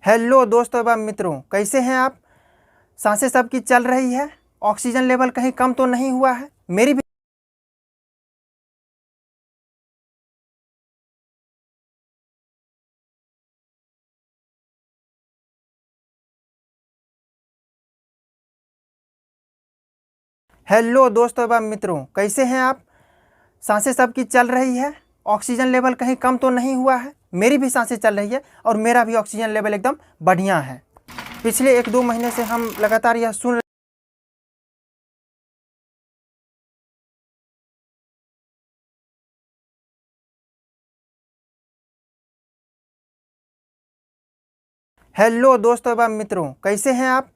Hello दोस्तों एवं मित्रों, कैसे हैं आप। सांसें सबकी चल रही है। ऑक्सीजन लेवल कहीं कम तो नहीं हुआ है। मेरी भी हेलो दोस्तों एवं मित्रों, कैसे हैं आप। सांसें सबकी चल रही है। ऑक्सीजन लेवल कहीं कम तो नहीं हुआ है। मेरी भी सांसें चल रही है और मेरा भी ऑक्सीजन लेवल एकदम बढ़िया है। पिछले 1-2 महीने से हम लगातार यह सुन रहे हेलो दोस्तों एवं मित्रों, कैसे हैं आप।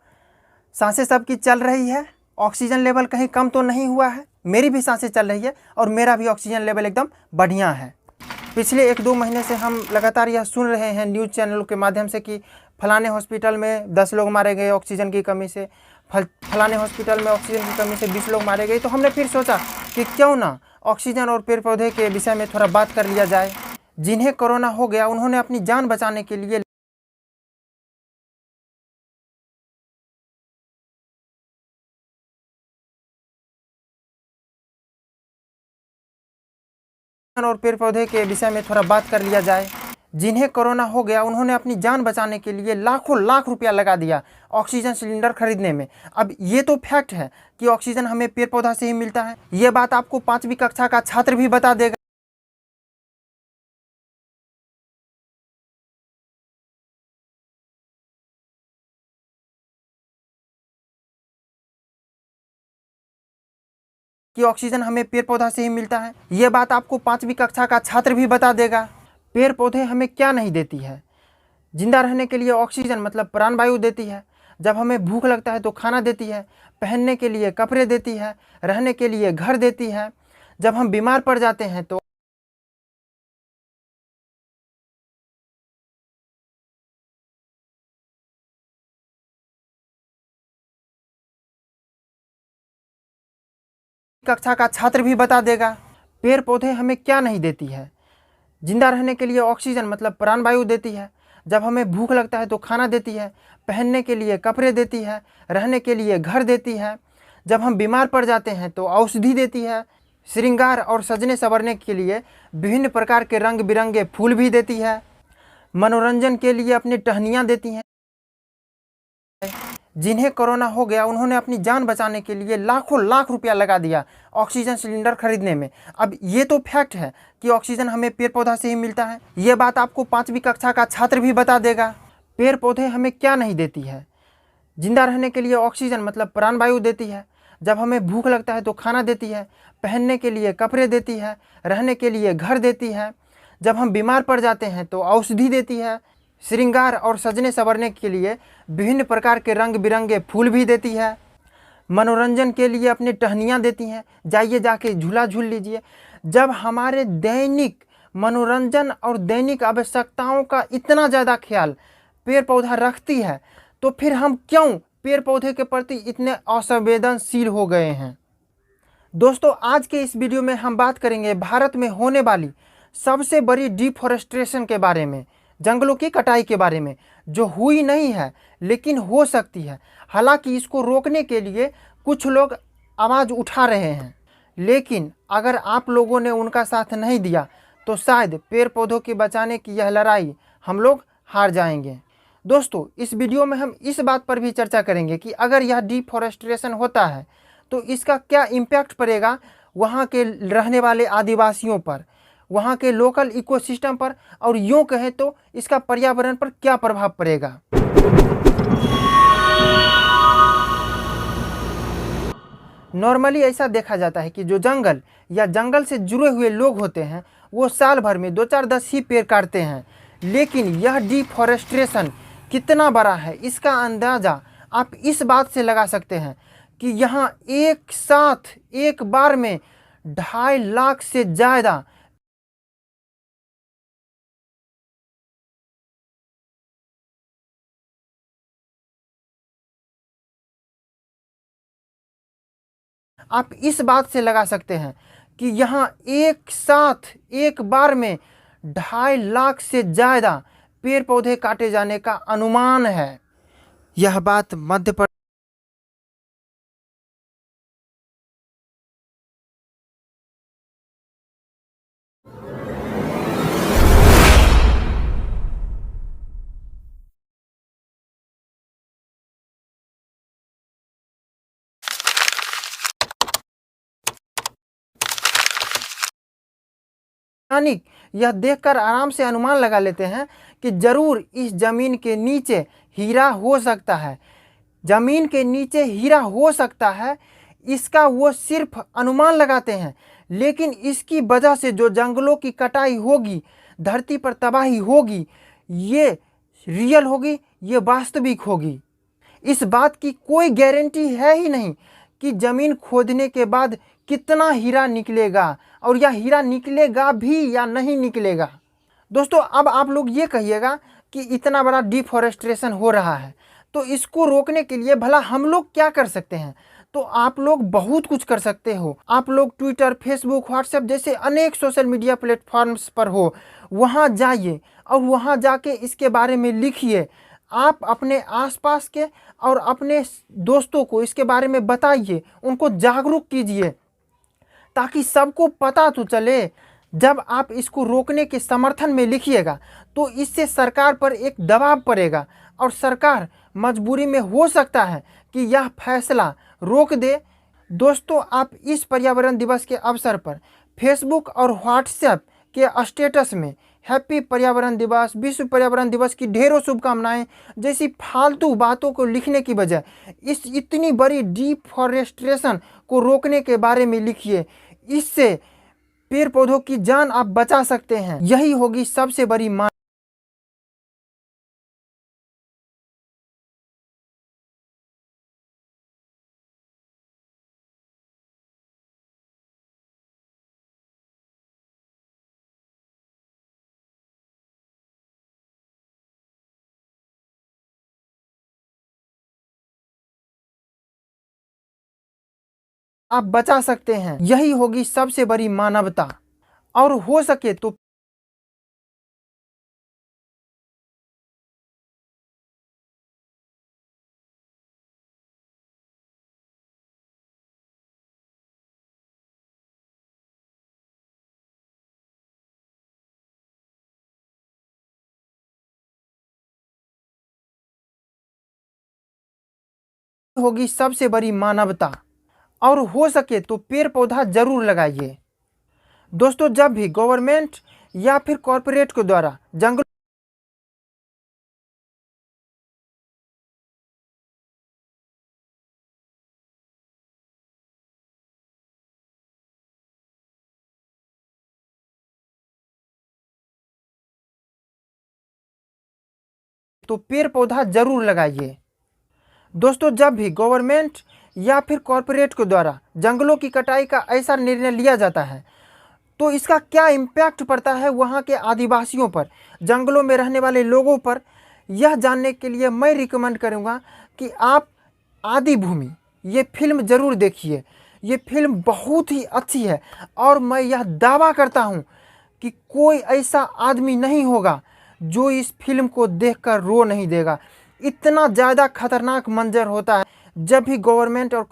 सांसें सबकी चल रही है। ऑक्सीजन लेवल कहीं कम तो नहीं हुआ है। मेरी भी सांसें चल रही है और मेरा भी ऑक्सीजन लेवल एकदम बढ़िया है। पिछले 1-2 महीने से हम लगातार यह सुन रहे हैं न्यूज़ चैनलों के माध्यम से कि फलाने हॉस्पिटल में 10 लोग मारे गए ऑक्सीजन की कमी से, फलाने हॉस्पिटल में ऑक्सीजन की कमी से 20 लोग मारे गए। तो हमने फिर सोचा कि क्यों ना ऑक्सीजन और पेड़ पौधे के विषय में थोड़ा बात कर लिया जाए। जिन्हें कोरोना हो गया उन्होंने अपनी जान बचाने के लिए और पेड़ पौधे के विषय में थोड़ा बात कर लिया जाए। जिन्हें कोरोना हो गया उन्होंने अपनी जान बचाने के लिए लाखों लाख रुपया लगा दिया ऑक्सीजन सिलेंडर खरीदने में। अब ये तो फैक्ट है कि ऑक्सीजन हमें पेड़ पौधा से ही मिलता है। ये बात आपको 5वीं कक्षा का छात्र भी बता देगा। कि ऑक्सीजन हमें पेड़ पौधा से ही मिलता है। ये बात आपको 5वीं कक्षा का छात्र भी बता देगा। पेड़ पौधे हमें क्या नहीं देती है। जिंदा रहने के लिए ऑक्सीजन मतलब प्राणवायु देती है। जब हमें भूख लगता है तो खाना देती है। पहनने के लिए कपड़े देती है। रहने के लिए घर देती है। जब हम बीमार पड़ जाते हैं तो कक्षा का छात्र भी बता देगा। पेड़ पौधे हमें क्या नहीं देती है। जिंदा रहने के लिए ऑक्सीजन मतलब प्राणवायु देती है। जब हमें भूख लगता है तो खाना देती है। पहनने के लिए कपड़े देती है। रहने के लिए घर देती है। जब हम बीमार पड़ जाते हैं तो औषधि देती है। श्रृंगार और सजने संवरने के लिए विभिन्न प्रकार के रंग बिरंगे फूल भी देती है। मनोरंजन के लिए अपनी टहनियाँ देती हैं। जिन्हें कोरोना हो गया उन्होंने अपनी जान बचाने के लिए लाखों लाख रुपया लगा दिया ऑक्सीजन सिलेंडर खरीदने में। अब ये तो फैक्ट है कि ऑक्सीजन हमें पेड़ पौधा से ही मिलता है। ये बात आपको 5वीं कक्षा का छात्र भी बता देगा। पेड़ पौधे हमें क्या नहीं देती है। जिंदा रहने के लिए ऑक्सीजन मतलब प्राणवायु देती है। जब हमें भूख लगता है तो खाना देती है। पहनने के लिए कपड़े देती है। रहने के लिए घर देती है। जब हम बीमार पड़ जाते हैं तो औषधि देती है। श्रृंगार और सजने संवरने के लिए विभिन्न प्रकार के रंग बिरंगे फूल भी देती है। मनोरंजन के लिए अपनी टहनियाँ देती हैं। जाइए जाके झूला झूल लीजिए। जब हमारे दैनिक मनोरंजन और दैनिक आवश्यकताओं का इतना ज़्यादा ख्याल पेड़ पौधा रखती है तो फिर हम क्यों पेड़ पौधे के प्रति इतने असंवेदनशील हो गए हैं। दोस्तों, आज के इस वीडियो में हम बात करेंगे भारत में होने वाली सबसे बड़ी डिफॉरेस्टेशन के बारे में, जंगलों की कटाई के बारे में, जो हुई नहीं है लेकिन हो सकती है। हालांकि इसको रोकने के लिए कुछ लोग आवाज़ उठा रहे हैं, लेकिन अगर आप लोगों ने उनका साथ नहीं दिया तो शायद पेड़ पौधों की बचाने की यह लड़ाई हम लोग हार जाएंगे। दोस्तों, इस वीडियो में हम इस बात पर भी चर्चा करेंगे कि अगर यह डिफॉरेस्टेशन होता है तो इसका क्या इम्पैक्ट पड़ेगा वहाँ के रहने वाले आदिवासियों पर, वहाँ के लोकल इकोसिस्टम पर, और यूँ कहें तो इसका पर्यावरण पर क्या प्रभाव पड़ेगा। नॉर्मली ऐसा देखा जाता है कि जो जंगल या जंगल से जुड़े हुए लोग होते हैं वो साल भर में 2-4-10 ही पेड़ काटते हैं, लेकिन यह डिफॉरेस्टेशन कितना बड़ा है इसका अंदाज़ा आप इस बात से लगा सकते हैं कि यहाँ एक साथ एक बार में 2.5 लाख से ज़्यादा आप इस बात से लगा सकते हैं कि यहाँ एक साथ एक बार में 2.5 लाख से ज़्यादा पेड़ पौधे काटे जाने का अनुमान है। यह बात मध्य प्रदेश वैज्ञानिक यह देखकर आराम से अनुमान लगा लेते हैं कि जरूर इस जमीन के नीचे हीरा हो सकता है। जमीन के नीचे हीरा हो सकता है, इसका वो सिर्फ अनुमान लगाते हैं, लेकिन इसकी वजह से जो जंगलों की कटाई होगी, धरती पर तबाही होगी, ये रियल होगी, ये वास्तविक होगी। इस बात की कोई गारंटी है ही नहीं कि ज़मीन खोदने के बाद कितना हीरा निकलेगा, और यह हीरा निकलेगा भी या नहीं निकलेगा। दोस्तों, अब आप लोग ये कहिएगा कि इतना बड़ा डिफॉरेस्टेशन हो रहा है, तो इसको रोकने के लिए भला हम लोग क्या कर सकते हैं? तो आप लोग बहुत कुछ कर सकते हो। आप लोग ट्विटर, फेसबुक, व्हाट्सएप जैसे अनेक सोशल मीडिया प्लेटफॉर्म्स पर हो, वहाँ जाइए और वहाँ जाके इसके बारे में लिखिए। आप अपने आसपास के और अपने दोस्तों को इसके बारे में बताइए, उनको जागरूक कीजिए, ताकि सबको पता तो चले। जब आप इसको रोकने के समर्थन में लिखिएगा तो इससे सरकार पर एक दबाव पड़ेगा, और सरकार मजबूरी में हो सकता है कि यह फैसला रोक दे। दोस्तों, आप इस पर्यावरण दिवस के अवसर पर फेसबुक और व्हाट्सएप के स्टेटस में हैप्पी पर्यावरण दिवस, विश्व पर्यावरण दिवस की ढेरों शुभकामनाएं जैसी फालतू बातों को लिखने की बजाय इस इतनी बड़ी डिफॉरेस्टेशन को रोकने के बारे में लिखिए। इससे पेड़ पौधों की जान आप बचा सकते हैं। यही होगी सबसे बड़ी आप बचा सकते हैं। यही होगी सबसे बड़ी मानवता। और हो सके होगी सबसे बड़ी मानवता। और हो सके तो पेड़ पौधा जरूर लगाइए। दोस्तों, जब भी गवर्नमेंट या फिर कॉरपोरेट के द्वारा जंगल तो पेड़ पौधा जरूर लगाइए। दोस्तों, जब भी गवर्नमेंट या फिर कॉरपोरेट के द्वारा जंगलों की कटाई का ऐसा निर्णय लिया जाता है, तो इसका क्या इम्पैक्ट पड़ता है वहाँ के आदिवासियों पर, जंगलों में रहने वाले लोगों पर, यह जानने के लिए मैं रिकमेंड करूँगा कि आप आदि भूमि ये फिल्म ज़रूर देखिए। ये फिल्म बहुत ही अच्छी है, और मैं यह दावा करता हूँ कि कोई ऐसा आदमी नहीं होगा जो इस फिल्म को देखकर रो नहीं देगा। इतना ज़्यादा खतरनाक मंजर होता है जब भी गवर्नमेंट और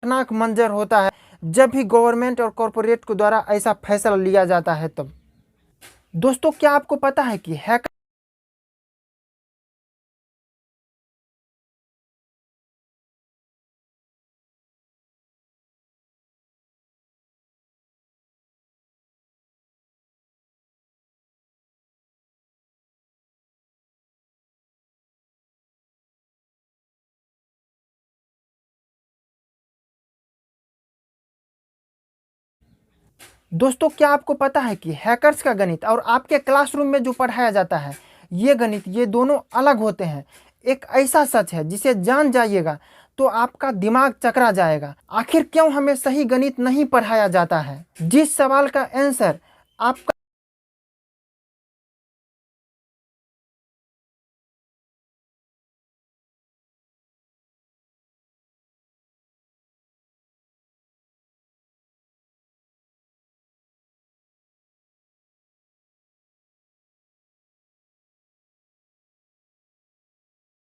खतरनाक मंजर होता है जब भी गवर्नमेंट और कॉरपोरेट के द्वारा ऐसा फैसला लिया जाता है तब। दोस्तों, क्या आपको पता है कि हैकर दोस्तों, क्या आपको पता है कि हैकर्स का गणित और आपके क्लासरूम में जो पढ़ाया जाता है ये गणित, ये दोनों अलग होते हैं। एक ऐसा सच है जिसे जान जाइएगा तो आपका दिमाग चकरा जाएगा। आखिर क्यों हमें सही गणित नहीं पढ़ाया जाता है? जिस सवाल का आंसर आपका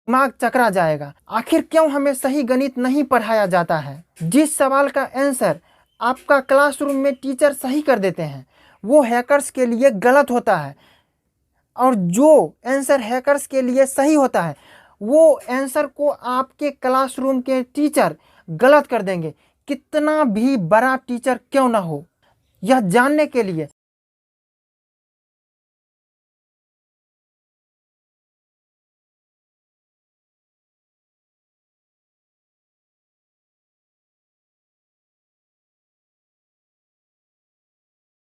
दिमाग चकरा जाएगा। आखिर क्यों हमें सही गणित नहीं पढ़ाया जाता है? जिस सवाल का आंसर आपका क्लासरूम में टीचर सही कर देते हैं वो हैकर्स के लिए गलत होता है, और जो आंसर हैकर्स के लिए सही होता है वो आंसर को आपके क्लासरूम के टीचर गलत कर देंगे, कितना भी बड़ा टीचर क्यों ना हो। यह जानने के लिए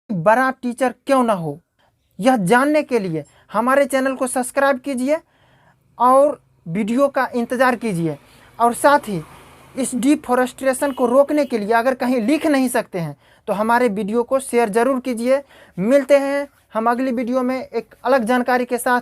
बड़ा टीचर क्यों ना हो, यह जानने के लिए हमारे चैनल को सब्सक्राइब कीजिए और वीडियो का इंतज़ार कीजिए। और साथ ही इस डिफॉरेस्टेशन को रोकने के लिए अगर कहीं लिख नहीं सकते हैं तो हमारे वीडियो को शेयर ज़रूर कीजिए। मिलते हैं हम अगली वीडियो में एक अलग जानकारी के साथ।